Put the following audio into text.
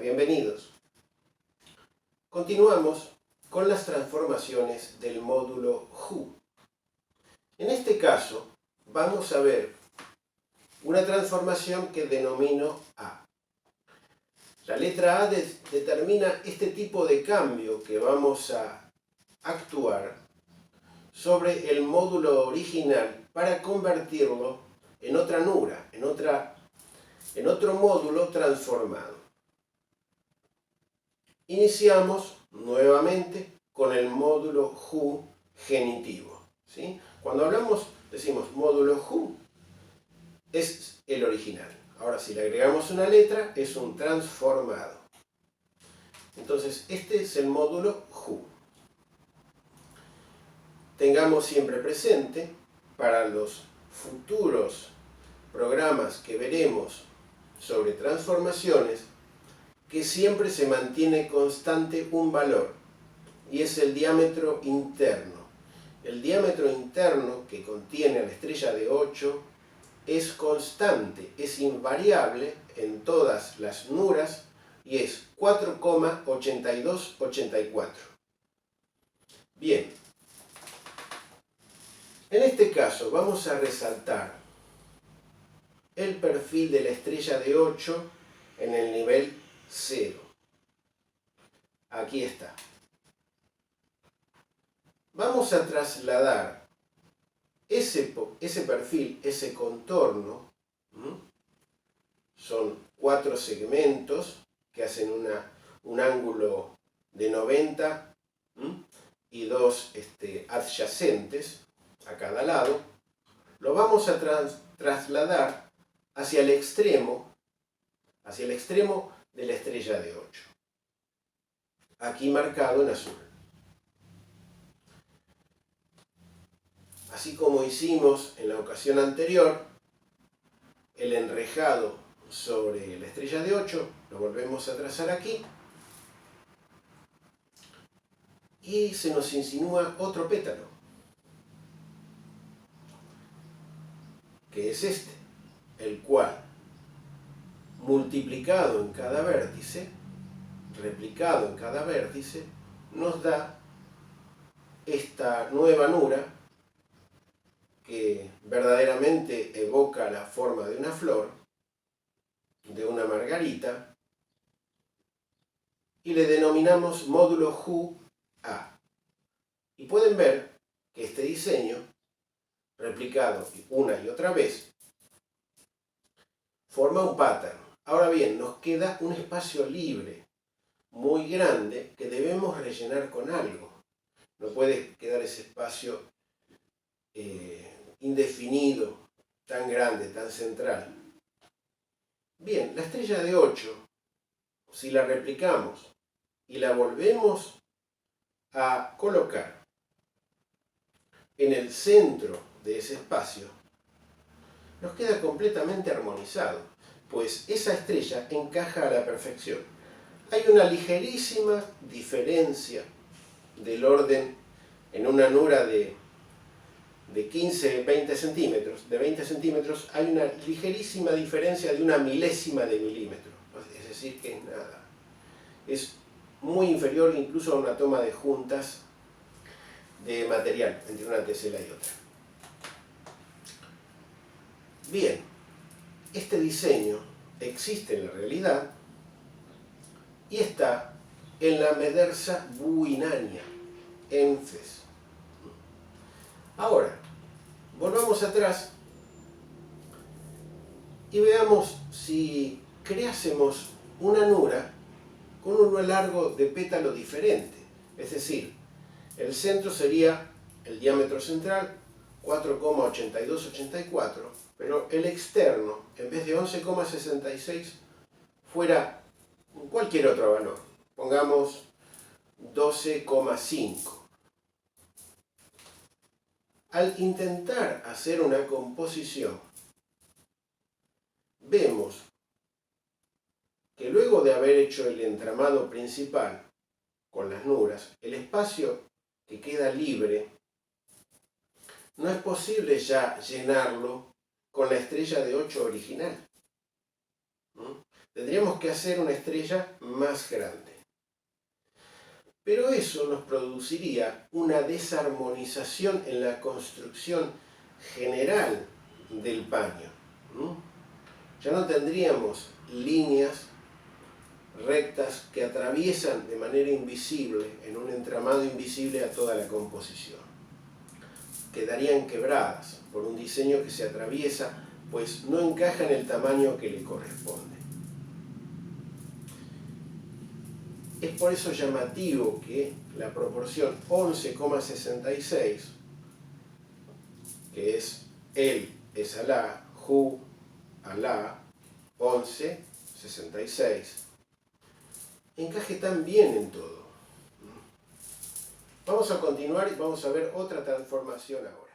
bienvenidos. Continuamos con las transformaciones del módulo Hu. En este caso vamos a ver una transformación que denomino A. La letra A determina este tipo de cambio que vamos a actuar sobre el módulo original para convertirlo en otra nura, en otro módulo transformado. Iniciamos nuevamente con el módulo Hu genitivo, ¿sí? Cuando hablamos, decimos módulo Hu es el original. Ahora, si le agregamos una letra, es un transformado. Entonces, este es el módulo Hu. Tengamos siempre presente, para los futuros programas que veremos sobre transformaciones, que siempre se mantiene constante un valor, y es el diámetro interno. El diámetro interno que contiene la estrella de 8 es constante, es invariable en todas las nuras y es 4,8284. Bien, en este caso vamos a resaltar el perfil de la estrella de 8 en el nivel 0. Aquí está. Vamos a trasladar ese perfil, ese contorno, son 4 segmentos que hacen un ángulo de 90 y 2 adyacentes a cada lado. Lo vamos a trasladar hacia el extremo de la estrella de 8. Aquí marcado en azul. Así como hicimos en la ocasión anterior, el enrejado sobre la estrella de 8, lo volvemos a trazar aquí. Y se nos insinúa otro pétalo, que es este, el cual, multiplicado en cada vértice, replicado en cada vértice, nos da esta nueva nura que verdaderamente evoca la forma de una flor, de una margarita, y le denominamos módulo Hu A. Y pueden ver que este diseño, replicado una y otra vez, forma un pattern. Ahora bien, nos queda un espacio libre, muy grande, que debemos rellenar con algo. No puede quedar ese espacio indefinido, tan grande, tan central. Bien, la estrella de 8, si la replicamos y la volvemos a colocar en el centro de ese espacio, nos queda completamente armonizado, pues esa estrella encaja a la perfección. Hay una ligerísima diferencia del orden en una nura de 15-20 centímetros. De 20 centímetros hay una ligerísima diferencia de una milésima de milímetro. Es decir, que es nada. Es muy inferior incluso a una toma de juntas de material entre una tesela y otra. Bien, este diseño existe en la realidad y está en la Medersa buinania, en Fez. Ahora, volvamos atrás y veamos si creásemos una nura con un largo de pétalo diferente. Es decir, el centro sería el diámetro central, 4,8284, pero el externo, en vez de 11,66, fuera cualquier otro valor. Pongamos 12,5. Al intentar hacer una composición, vemos que luego de haber hecho el entramado principal con las nuras, el espacio que queda libre, no es posible ya llenarlo con la estrella de 8 original. Tendríamos que hacer una estrella más grande. Pero eso nos produciría una desarmonización en la construcción general del paño. Ya no tendríamos líneas rectas que atraviesan de manera invisible, en un entramado invisible, a toda la composición. Quedarían quebradas por un diseño que se atraviesa, pues no encaja en el tamaño que le corresponde. Es por eso llamativo que la proporción 11,66, que es él es Alá, Hu, Alá, 11,66, encaje tan bien en todo. Vamos a continuar y vamos a ver otra transformación ahora.